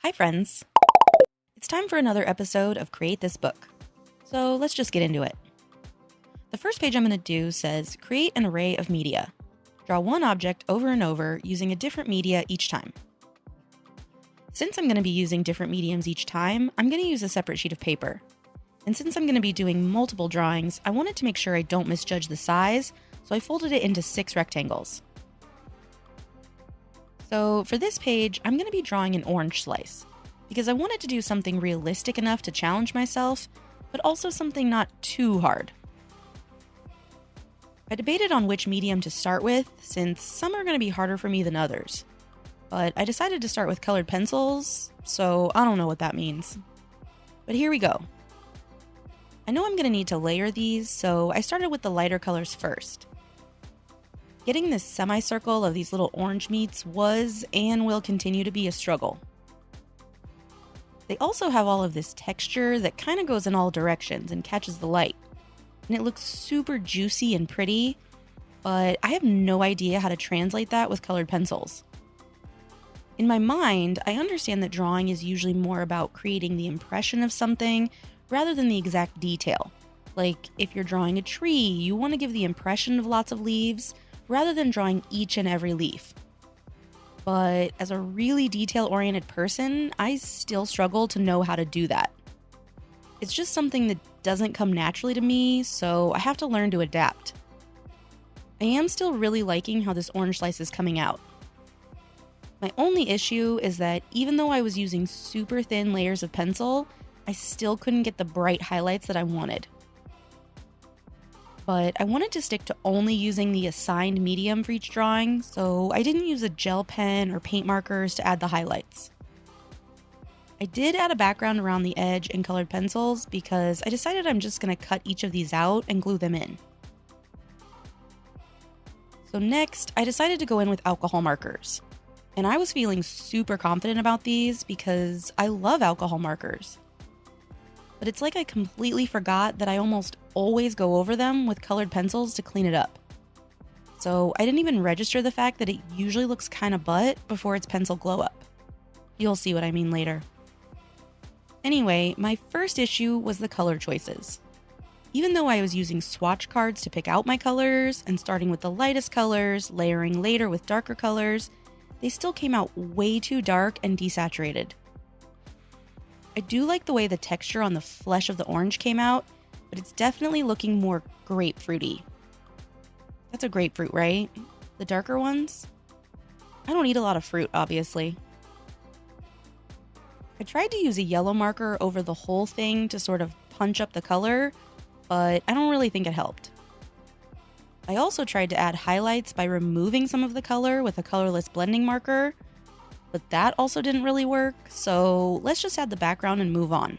Hi friends! It's time for another episode of Create This Book. So let's just get into it. The first page I'm going to do says, create an array of media. Draw one object over and over using a different media each time. Since I'm going to be using different mediums each time, I'm going to use a separate sheet of paper. And since I'm going to be doing multiple drawings, I wanted to make sure I don't misjudge the size, so I folded it into 6 rectangles. So for this page, I'm going to be drawing an orange slice, because I wanted to do something realistic enough to challenge myself, but also something not too hard. I debated on which medium to start with, since some are going to be harder for me than others. But I decided to start with colored pencils, so I don't know what that means. But here we go. I know I'm going to need to layer these, so I started with the lighter colors first. Getting this semicircle of these little orange meats was and will continue to be a struggle. They also have all of this texture that kind of goes in all directions and catches the light. And it looks super juicy and pretty, but I have no idea how to translate that with colored pencils. In my mind, I understand that drawing is usually more about creating the impression of something rather than the exact detail. Like, if you're drawing a tree, you want to give the impression of lots of leaves, rather than drawing each and every leaf. But as a really detail-oriented person, I still struggle to know how to do that. It's just something that doesn't come naturally to me, so I have to learn to adapt. I am still really liking how this orange slice is coming out. My only issue is that even though I was using super thin layers of pencil, I still couldn't get the bright highlights that I wanted. But I wanted to stick to only using the assigned medium for each drawing, so I didn't use a gel pen or paint markers to add the highlights. I did add a background around the edge in colored pencils because I decided I'm just going to cut each of these out and glue them in. So next, I decided to go in with alcohol markers. And I was feeling super confident about these because I love alcohol markers. But it's like I completely forgot that I almost always go over them with colored pencils to clean it up. So I didn't even register the fact that it usually looks kind of butt before its pencil glow up. You'll see what I mean later. Anyway, my first issue was the color choices. Even though I was using swatch cards to pick out my colors and starting with the lightest colors, layering later with darker colors, they still came out way too dark and desaturated. I do like the way the texture on the flesh of the orange came out, but it's definitely looking more grapefruity. That's a grapefruit, right? The darker ones? I don't eat a lot of fruit, obviously. I tried to use a yellow marker over the whole thing to sort of punch up the color, but I don't really think it helped. I also tried to add highlights by removing some of the color with a colorless blending marker, but that also didn't really work, so let's just add the background and move on.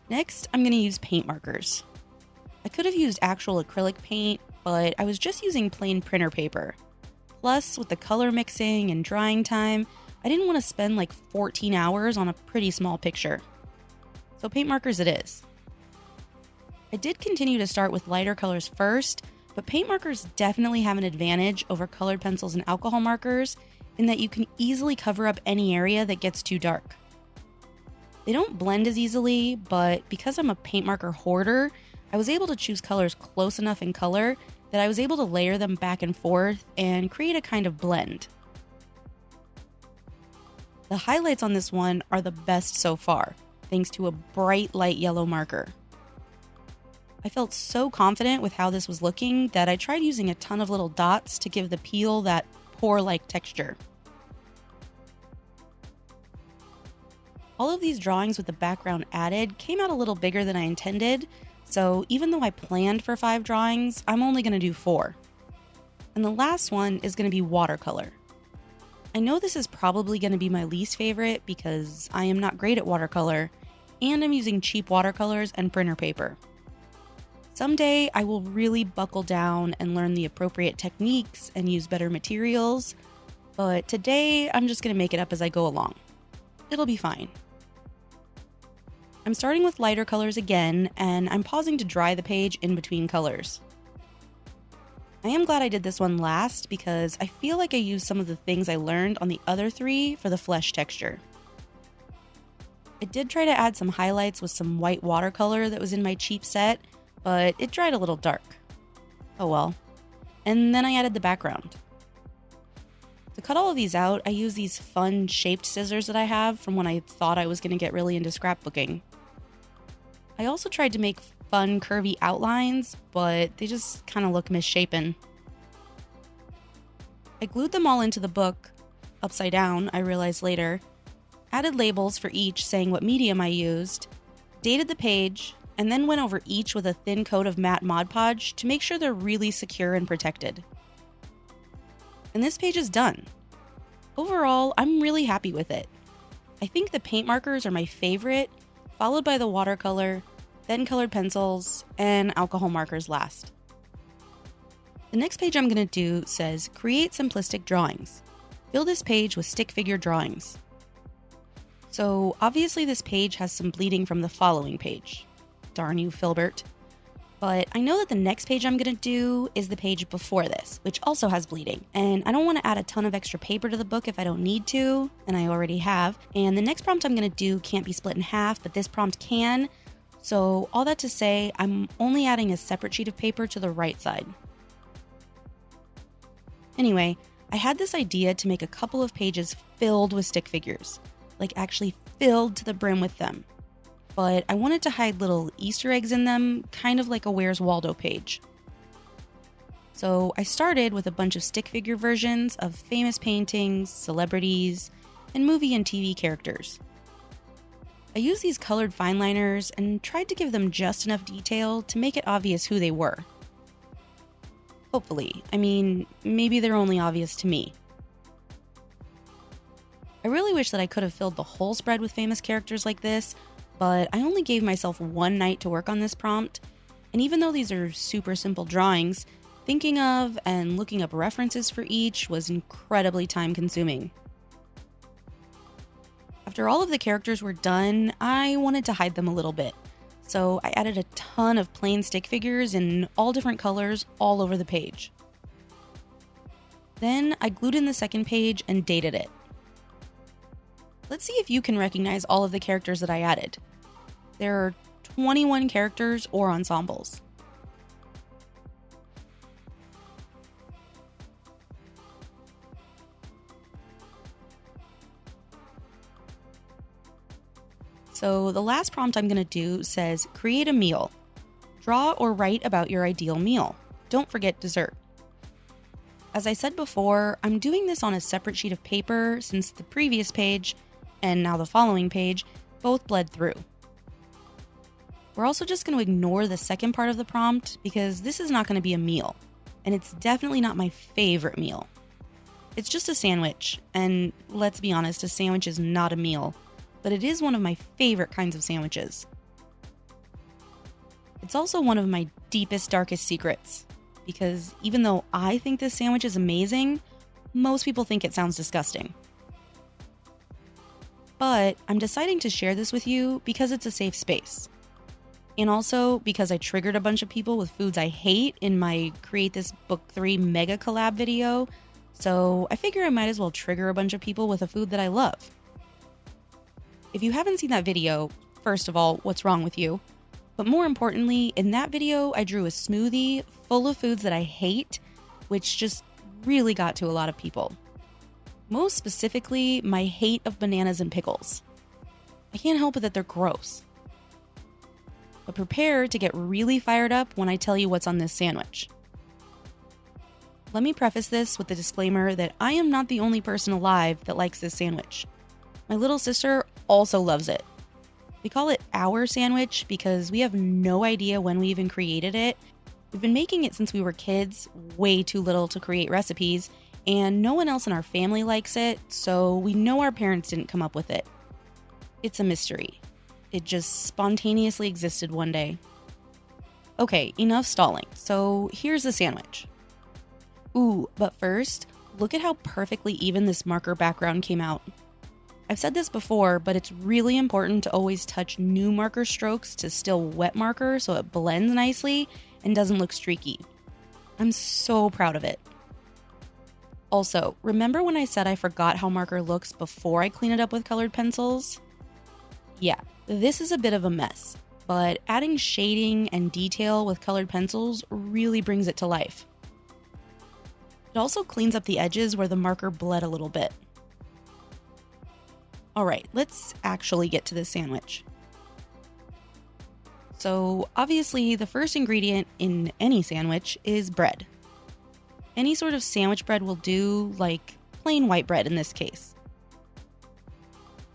Next, I'm going to use paint markers. I could have used actual acrylic paint, but I was just using plain printer paper. Plus, with the color mixing and drying time, I didn't want to spend like 14 hours on a pretty small picture. So paint markers it is. I did continue to start with lighter colors first, but paint markers definitely have an advantage over colored pencils and alcohol markers in that you can easily cover up any area that gets too dark. They don't blend as easily, but because I'm a paint marker hoarder, I was able to choose colors close enough in color that I was able to layer them back and forth and create a kind of blend. The highlights on this one are the best so far, thanks to a bright light yellow marker. I felt so confident with how this was looking that I tried using a ton of little dots to give the peel that pour-like texture. All of these drawings with the background added came out a little bigger than I intended, so even though I planned for 5 drawings, I'm only going to do 4. And the last one is going to be watercolor. I know this is probably going to be my least favorite because I am not great at watercolor, and I'm using cheap watercolors and printer paper. Someday I will really buckle down and learn the appropriate techniques and use better materials, but today I'm just going to make it up as I go along. It'll be fine. I'm starting with lighter colors again, and I'm pausing to dry the page in between colors. I am glad I did this one last because I feel like I used some of the things I learned on the other 3 for the flesh texture. I did try to add some highlights with some white watercolor that was in my cheap set, but it dried a little dark. Oh well. And then I added the background. To cut all of these out, I used these fun shaped scissors that I have from when I thought I was going to get really into scrapbooking. I also tried to make fun curvy outlines, but they just kind of look misshapen. I glued them all into the book, upside down, I realized later, added labels for each saying what medium I used, dated the page, and then went over each with a thin coat of matte Mod Podge to make sure they're really secure and protected. And this page is done. Overall, I'm really happy with it. I think the paint markers are my favorite, followed by the watercolor, then colored pencils, and alcohol markers last. The next page I'm going to do says, create simplistic drawings. Fill this page with stick figure drawings. So obviously this page has some bleeding from the following page. Darn you, Filbert. But I know that the next page I'm going to do is the page before this, which also has bleeding. And I don't want to add a ton of extra paper to the book if I don't need to, and I already have. And the next prompt I'm going to do can't be split in half, but this prompt can. So all that to say, I'm only adding a separate sheet of paper to the right side. Anyway, I had this idea to make a couple of pages filled with stick figures, like actually filled to the brim with them. But I wanted to hide little Easter eggs in them, kind of like a Where's Waldo page. So I started with a bunch of stick figure versions of famous paintings, celebrities, and movie and TV characters. I used these colored fine liners and tried to give them just enough detail to make it obvious who they were. Hopefully. I mean, maybe they're only obvious to me. I really wish that I could have filled the whole spread with famous characters like this, but I only gave myself one night to work on this prompt, and even though these are super simple drawings, thinking of and looking up references for each was incredibly time-consuming. After all of the characters were done, I wanted to hide them a little bit, so I added a ton of plain stick figures in all different colors all over the page. Then I glued in the second page and dated it. Let's see if you can recognize all of the characters that I added. There are 21 characters or ensembles. So the last prompt I'm going to do says, create a meal. Draw or write about your ideal meal. Don't forget dessert. As I said before, I'm doing this on a separate sheet of paper since the previous page, and now the following page, both bled through. We're also just going to ignore the second part of the prompt because this is not going to be a meal, and it's definitely not my favorite meal. It's just a sandwich, and let's be honest, a sandwich is not a meal, but it is one of my favorite kinds of sandwiches. It's also one of my deepest, darkest secrets, because even though I think this sandwich is amazing, most people think it sounds disgusting. But I'm deciding to share this with you because it's a safe space. And also because I triggered a bunch of people with foods I hate in my Create This Book 3 mega collab video, so I figure I might as well trigger a bunch of people with a food that I love. If you haven't seen that video, first of all, what's wrong with you? But more importantly, in that video, I drew a smoothie full of foods that I hate, which just really got to a lot of people. Most specifically, my hate of bananas and pickles. I can't help it that they're gross. But prepare to get really fired up when I tell you what's on this sandwich. Let me preface this with the disclaimer that I am not the only person alive that likes this sandwich. My little sister also loves it. We call it our sandwich because we have no idea when we even created it. We've been making it since we were kids, way too little to create recipes, and no one else in our family likes it, so we know our parents didn't come up with it. It's a mystery. It just spontaneously existed one day. Okay, enough stalling. So here's the sandwich. Ooh, but first, look at how perfectly even this marker background came out. I've said this before, but it's really important to always touch new marker strokes to still wet marker so it blends nicely and doesn't look streaky. I'm so proud of it. Also, remember when I said I forgot how marker looks before I clean it up with colored pencils? Yeah, this is a bit of a mess, but adding shading and detail with colored pencils really brings it to life. It also cleans up the edges where the marker bled a little bit. Alright, let's actually get to this sandwich. So obviously the first ingredient in any sandwich is bread. Any sort of sandwich bread will do, like plain white bread in this case.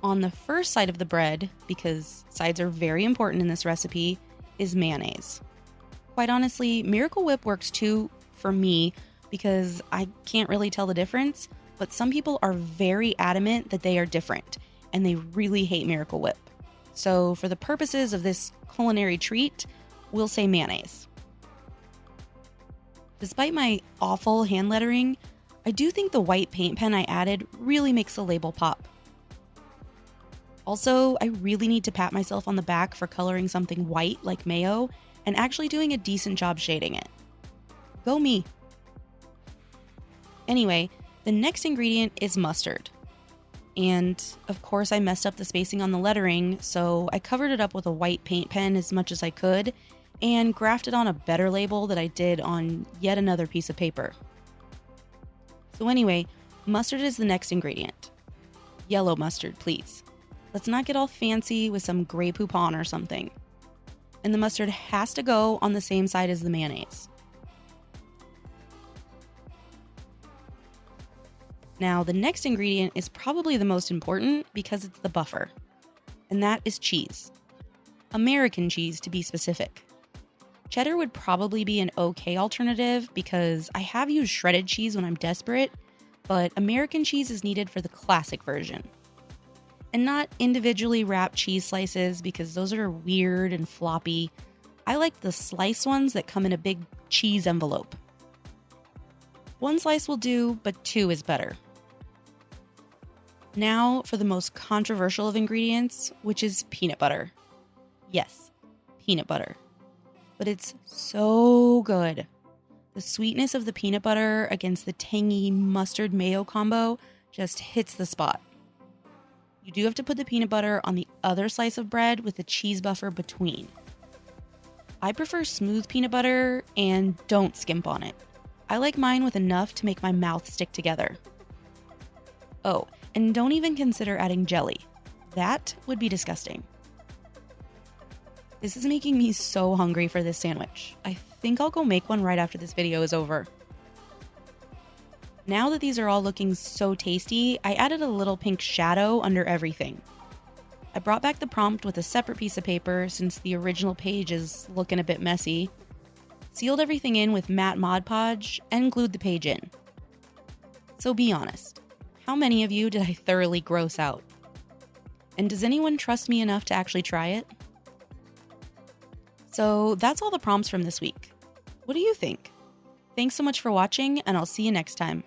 On the first side of the bread, because sides are very important in this recipe, is mayonnaise. Quite honestly, Miracle Whip works too for me because I can't really tell the difference, but some people are very adamant that they are different and they really hate Miracle Whip. So for the purposes of this culinary treat, we'll say mayonnaise. Despite my awful hand lettering, I do think the white paint pen I added really makes the label pop. Also, I really need to pat myself on the back for coloring something white like mayo and actually doing a decent job shading it. Go me! Anyway, the next ingredient is mustard. And of course I messed up the spacing on the lettering, so I covered it up with a white paint pen as much as I could and grafted on a better label that I did on yet another piece of paper. So anyway, mustard is the next ingredient. Yellow mustard, please. Let's not get all fancy with some Grey Poupon or something. And the mustard has to go on the same side as the mayonnaise. Now, the next ingredient is probably the most important because it's the buffer, and that is cheese. American cheese, to be specific. Cheddar would probably be an okay alternative because I have used shredded cheese when I'm desperate, but American cheese is needed for the classic version. And not individually wrapped cheese slices because those are weird and floppy. I like the slice ones that come in a big cheese envelope. One slice will do, but two is better. Now for the most controversial of ingredients, which is peanut butter. Yes, peanut butter. But it's so good. The sweetness of the peanut butter against the tangy mustard mayo combo just hits the spot. You do have to put the peanut butter on the other slice of bread with the cheese buffer between. I prefer smooth peanut butter and don't skimp on it. I like mine with enough to make my mouth stick together. Oh, and don't even consider adding jelly. That would be disgusting. This is making me so hungry for this sandwich. I think I'll go make one right after this video is over. Now that these are all looking so tasty, I added a little pink shadow under everything. I brought back the prompt with a separate piece of paper since the original page is looking a bit messy, sealed everything in with matte Mod Podge, and glued the page in. So be honest, how many of you did I thoroughly gross out? And does anyone trust me enough to actually try it? So that's all the prompts from this week. What do you think? Thanks so much for watching, and I'll see you next time.